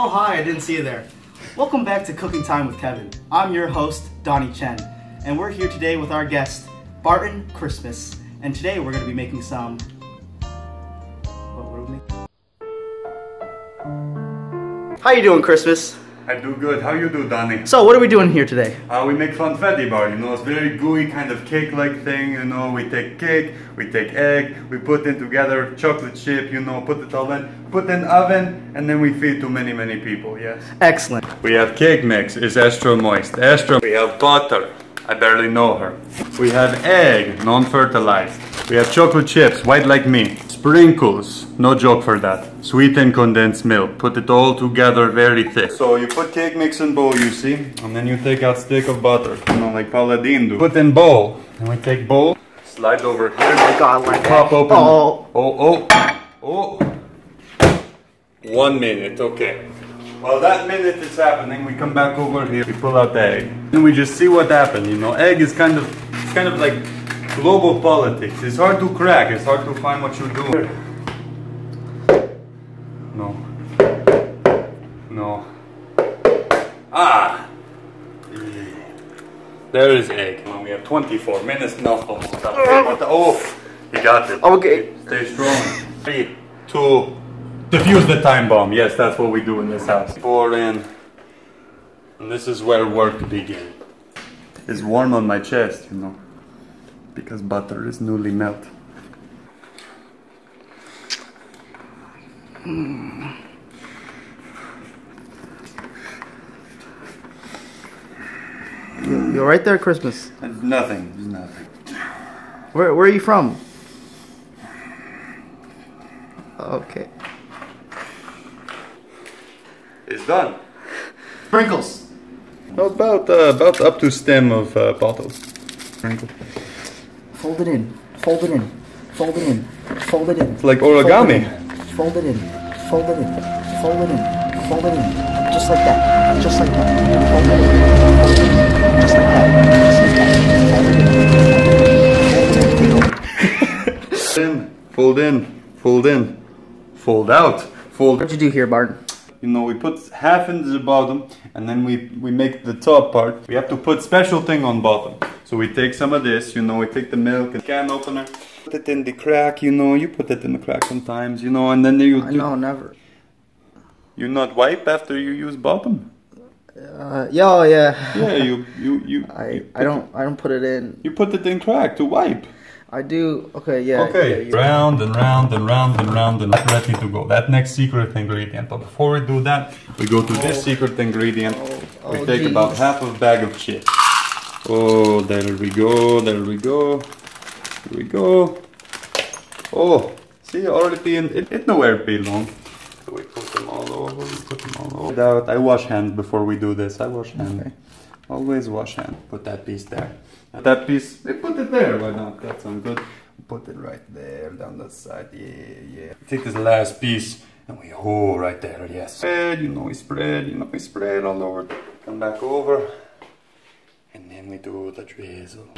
Oh, hi, I didn't see you there. Welcome back to Cooking Time with Kevin. I'm your host, Donnie Chen, and we're here today with our guest, Barton Christmas. And today we're going to be making some... What are we making? How you doing, Christmas? I do good. How you do, Donnie? So, what are we doing here today? We make Funfetti bar, you know, it's very gooey, kind of cake-like thing, you know. We take cake, we take egg, we put in together chocolate chip, you know, put it all in, put in oven, and then we feed to many, many people, yes. Excellent. We have cake mix, it's extra moist, extra. We have butter, I barely know her. We have egg, non-fertilized. We have chocolate chips, white like me. Sprinkles, no joke for that. Sweetened condensed milk. Put it all together very thick. So you put cake mix in bowl, you see, and then you take out stick of butter, you know, like Paladin do. Put in bowl, and we take bowl, slide over here. Oh God, like pop open. Oh. 1 minute, okay. While that minute is happening, we come back over here. We pull out the egg, and we just see what happened. You know, egg is kind of like global politics. It's hard to crack. It's hard to find what you do. No. Ah! There is egg. Well, we have 24 minutes. No. Oh, you got it. Okay. Stay strong. 3, 2. Defuse the time bomb. Yes, that's what we do in this house. Pour in. And this is where work begins. It's warm on my chest, you know. Because butter is newly melted. You're right there, Christmas. It's nothing. It's nothing. Where are you from? Okay. It's done. Sprinkles. About up to stem of bottles. Sprinkle. Fold it in. Fold it in. Fold it in. Fold it in. It's like origami. Fold it in. Fold it in. Fold it in. Fold it in. Just like that. Just like that. Fold it in. Fold it in. Just like that. Just like that. Fold in. Fold in. Fold out. Fold. What'd you do here, Barton? You know, we put half into the bottom, and then we make the top part. We have to put special thing on bottom. So we take some of this, you know, we take the milk and can opener, put it in the crack, you know, you put it in the crack sometimes, you know, and then you... No, never. You not wipe after you use bottom? Yeah. Yeah, I don't put it in. You put it in crack to wipe. I do. Okay, yeah. Okay. Yeah, round and round and round and round and ready to go. That next secret ingredient. But before we do that, we go to this secret ingredient. We take about half a bag of chips. Oh, there we go. There we go. Here we go. Oh, see, already it nowhere belong. So we put them all over. We put them all over. I wash hands before we do this. I wash hands. Okay. Always wash hands. Put that piece there. That piece, we put it there, why not? That sounds good. Put it right there, down that side, yeah. Take this last piece, and we hold right there, yes. Spread, you know we spread all over. Come back over, and then we do the drizzle.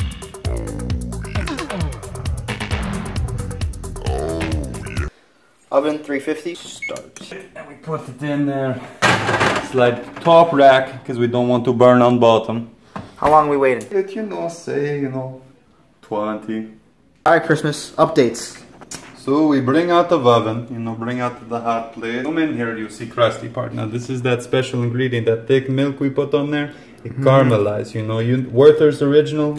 Oven 350. Start. And we put it in there. Slide top rack, because we don't want to burn on bottom. How long are we waiting? You know, say, 20. Alright, Christmas. Updates. So we bring out the oven, bring out the hot plate. Come in here, you see crusty part. Now this is that special ingredient, that thick milk we put on there. It caramelized, Werther's original,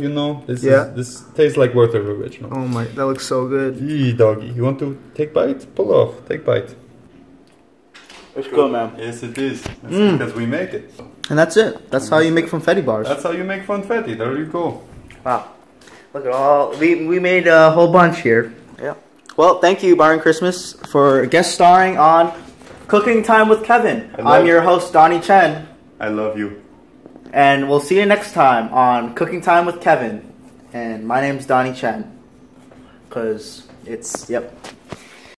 This tastes like Werther's original. Oh my, that looks so good. Yee, doggy. You want to take bite? Pull off. Take bite. It's good, man. Yes, it is. That's because we make it. And that's it. That's how you make Funfetti bars. That's how you make Funfetti. There you go. Wow. Look at all. We made a whole bunch here. Yeah. Well, thank you, Barton Christmas, for guest starring on Cooking Time with Kevin. I'm your host, Donnie Chen. I love you. And we'll see you next time on Cooking Time with Kevin. And my name's Donnie Chen. Because it's, yep.